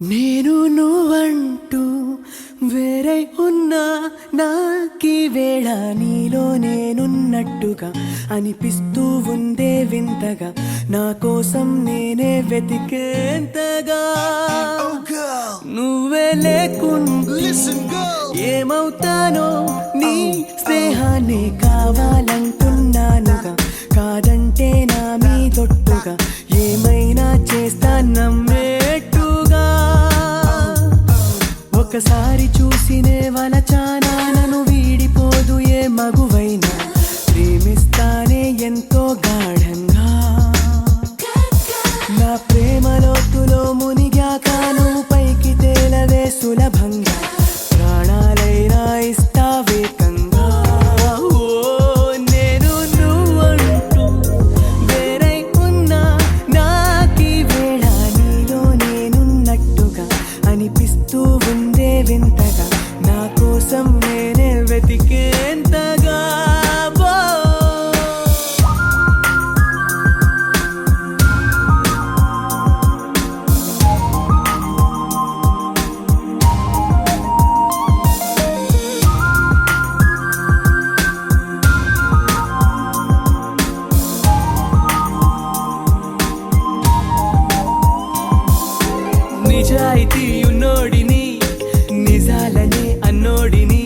నేను నువ్వంటూ వేరే ఉన్నా నాకీ వేళ నీలో నేనున్నట్టుగా అనిపిస్తూ ఉందే వింతగా నా కోసం నేనే వెతికేంతగా నువ్వే లేకుండా ఏమవుతానో నీ స్నేహాన్ని కావాలంటున్నానుగా కాదంటే నా మీదొట్టుగా ఏమైనా చేస్తా నమ్మేట్టుగా ఒకసారి చూసినే వలచానా నన్ను వీడిపోదు ఏ మగువైనా ప్రేమిస్తానే ఎంతో గాఢంగా నా ప్రేమ లోతులో మునిగాక నువ్వు పైకి తేలవే సులభంగా ప్రాణాలైనా ఇస్తావేకంగా ఓ నేను నువ్వంటూ వేరై ఉన్నా నాకీ వేళ నీలో నేనున్నట్టుగా అనిపిస్తూ ఉందే వింతగా నా కోసం నేనే వెతికేంతగా నిజాయితీ ఉన్నోడిని నిజాలనే అన్నోడిని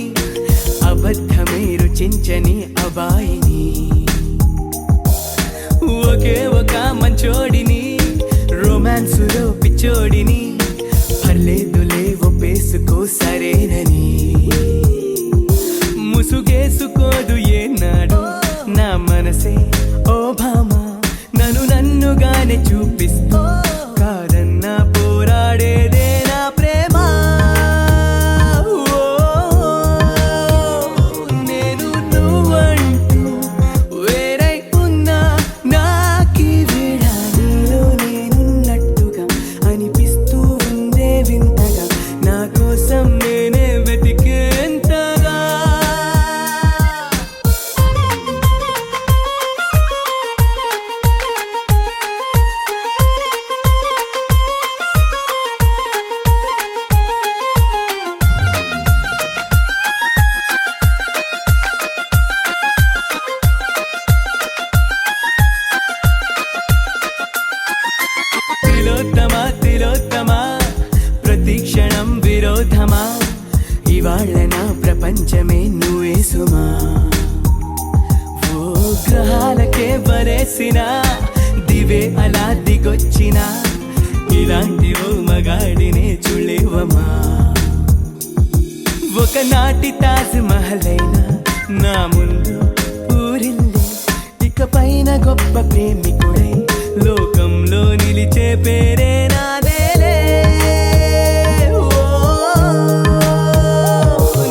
అబద్ధమే రుచించని అబాయిని ఒకే ఒక మంచోడిని రొమాన్సులో పిచ్చోడిని పర్లేదులే ఒప్పేసుకో సరేనని ముసుగేసుకోదు ఏనాడు నా మనసే ఓ భామా నన్నుగానే చూపిస్తూ కాదన్నా పోరాడేదే నా ప్రేమ నేను నువ్వంటూ వేరై ఉన్నా నాకీ వేళ నీలో నేనున్నట్టుగా అనిపిస్తూ ఉందే వింతగా నా కోసం నేనే వెతికేంతగా తిలోత్తమా ప్రతి క్షణం విరోధమా ఇవాళ్ళ నా ప్రపంచమే నువ్వే సుమా ఓ గ్రహాలకే వరేసిన దివే అలా దిగొచ్చిన ఇలాంటి ఓ మగాడినే చూడలేవమా ఒకనాటి తాజ్ మహల్ అయినా నా ముందు ఊరిల్లే ఇక పైన గొప్ప ప్రేమికుడై లోకంలో నిలిచే పేరే నాదేలే ఓ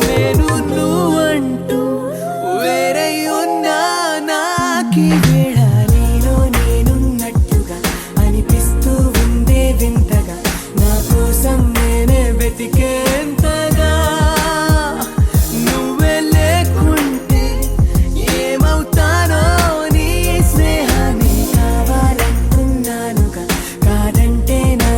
నేను నువ్వంటూ వేరై ఉన్నా నాకీ వేళ నీలో నేనున్నట్టుగా అనిపిస్తూ ఉందే వింతగా నా కోసం నేనే వెతికేంతగా నువ్వే లేకుంటే ఏమవుతానో నీ స్నేహాన్ని కావాలంటున్నానుగా కాదంటే నా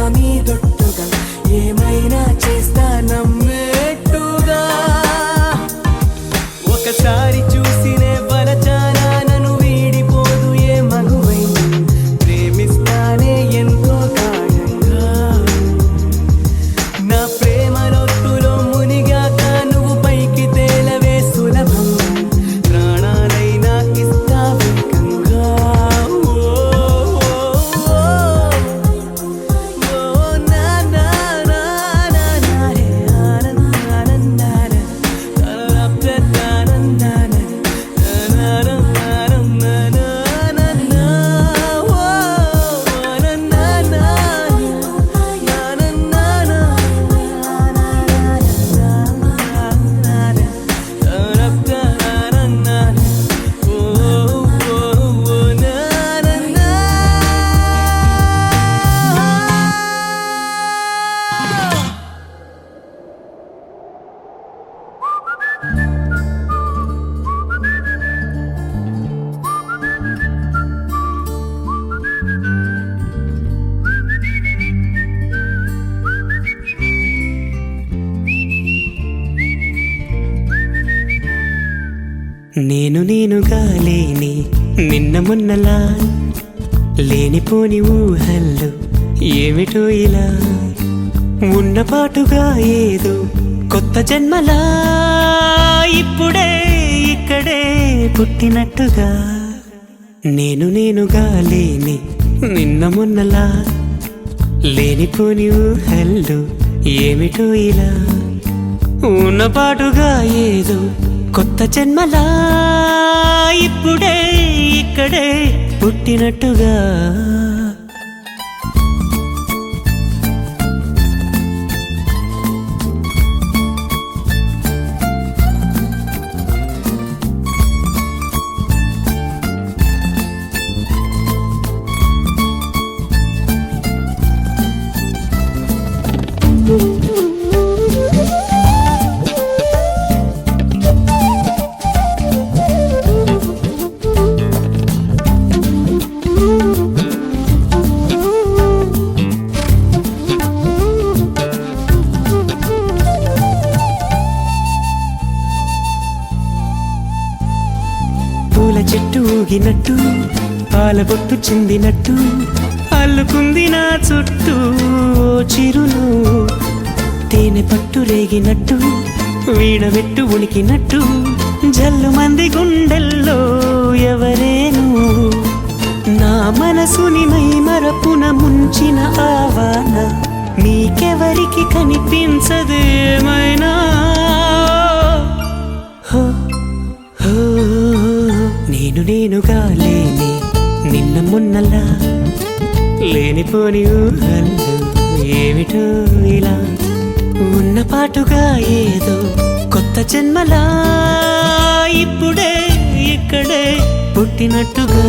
నేనుగా లేని నిన్న మొన్నలా లేనిపోని ఊహల్లో ఏమిటో ఇలా ఉన్న పాటుగా ఏదో కొత్త జన్మలా ఇప్పుడే ఇక్కడే పుట్టినట్టుగా నేనుగా లేని నిన్న మొన్నలా లేనిపోని ఊహల్లో ఏమిటో ఇలా ఉన్న పాటుగా ఏదో కొత్త జన్మలా ఇప్పుడే ఇక్కడే పుట్టినట్టుగా పూల చెట్టు ఊగినట్టు పాల బొట్టు చిందినట్టు అల్లుకుంది నా చుట్టూ ఓ చిరును తేనె పట్టు రేగినట్టు వీడబెట్టు ఉనికినట్టు జల్లు మంది గుండెల్లో ఎవరేను నా మనసుని మై మరపున ముంచిన ఆవాన నీకెవరికి కనిపించదేమైనా నేనుగా లేని నిన్న మొన్నలా లేనిపోని ఊహల్లో ఏమిటో ఇలా ఉన్న పాటుగా ఏదో కొత్త జన్మలా ఇప్పుడే ఇక్కడే పుట్టినట్టుగా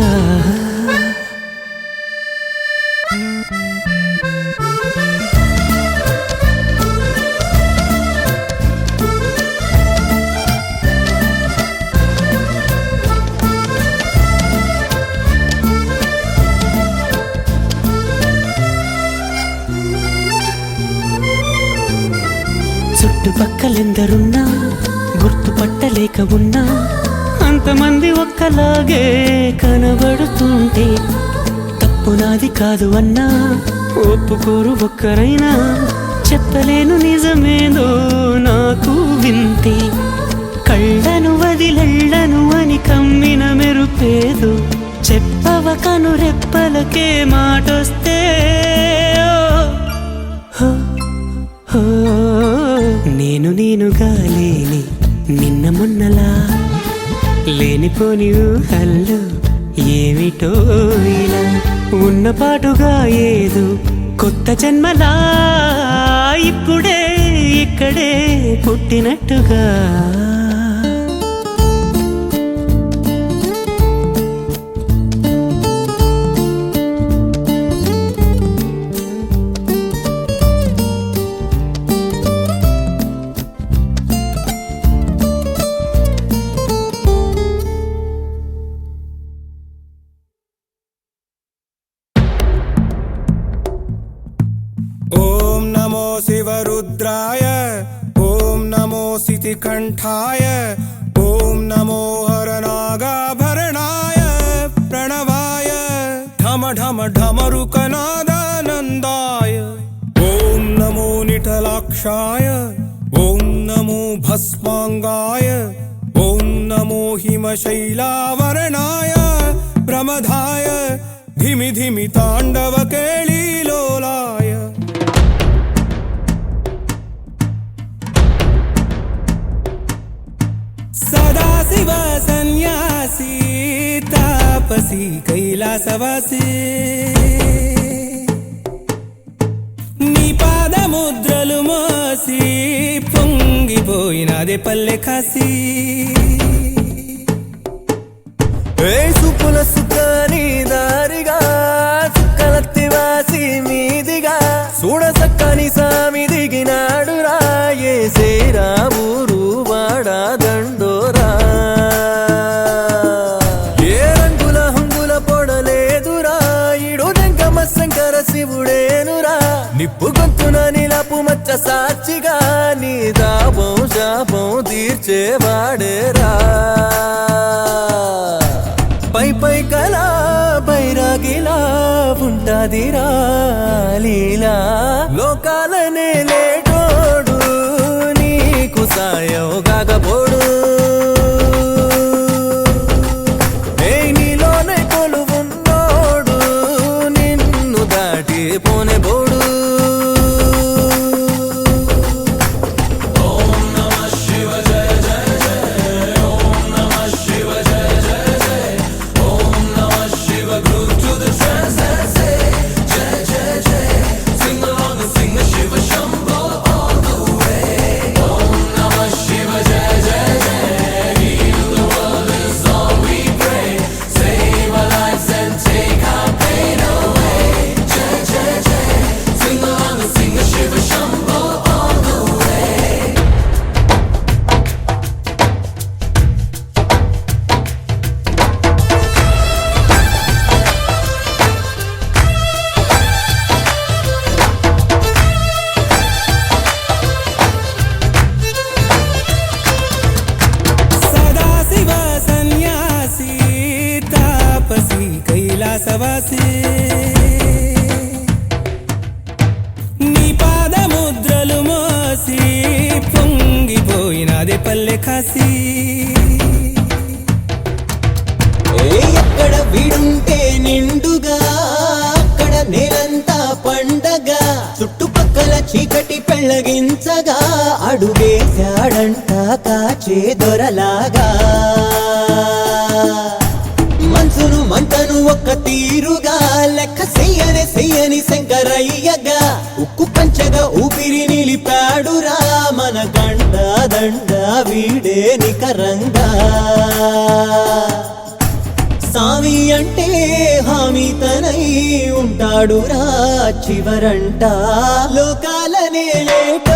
చుట్టుపక్కలెందరున్నా గుర్తుపట్టలేక ఉన్నా అంతమంది ఒక్కలాగే కనబడుతుంటే తప్పు నాది కాదు అన్నా ఒప్పుకోరు ఒక్కరైనా చెప్పలేను నిజమేదో నాకు వింతే కళ్ళను వదిలెళ్ళను అని కమ్మిన మెరుపేదో చెప్పవ కను రెప్పలకే మాటొస్తే నేనుగా లేని నిన్న మొన్నలా లేనిపోని ఊహల్లో ఏమిటో ఇలా ఉన్న పాటుగా ఏదో కొత్త జన్మలా ఇప్పుడే ఇక్కడే పుట్టినట్టుగా शिवरुद्राय ॐ नमो सितिकण्ठाय ॐ नमो हरनागाभरणाय प्रणवाय ढम ढम ढमरुकनादानन्दाय ॐ नमो निटलाक्षाय ॐ नमो भस्माङ्गाय ॐ नमो हिमशैलावरणाय प्रमदाय धिमि धिमि ताण्डवकेळीलोलाय सदाशिव सन्यासी तापसी कैलासवासी नी पादमुद्रलु मोसी పొంగిపోయినదే పల్లె కాసి సుపుల సుఖాని దారిగా సుక్కలత్తి వాసి మీదిగా చూడ సక్కని సామి దిగినాడు రాయే శ్రీరామురు వాడా దండోరా ఏ రంగుల హంగుల పొడలేదురా ఇడు జంగమ శంకర శివుడేనురా నిప్పు గొంతున నిలపు మచ్చ సాక్షిగా నీ దాపం శాపం తీర్చేవాడేరా నాదిరా లీలా లోకాలనే లేటోడు నీకు సాయం కాకపోడు నీలోనే కొలువున్నోడు నిన్ను దాటి పోనే బోడు సదాశివ సన్యాసి తాపసి కైలాసవాసి నీ పాదముద్రలు మోసి పొంగిపోయినదే పల్లె కాసి ఎక్కడ వీడుంటే నిండుగా అక్కడ నేలంతా పండగ చుట్టుపక్కల చీకటి పెళ్ళగించగా అడుగేశాడంట కాచే దొరలాగా మనసును మంటను ఒక్క తీరుగా లెక్క చెయ్యని శంకరయ్యగా ఉక్కు పంచగా ఊపిరి నిలిపాడురా మన గండ దండ వీడే నికరంగా సామి అంటే హామీ తనై ఉంటాడురా చివరంట లోకాలనే లేట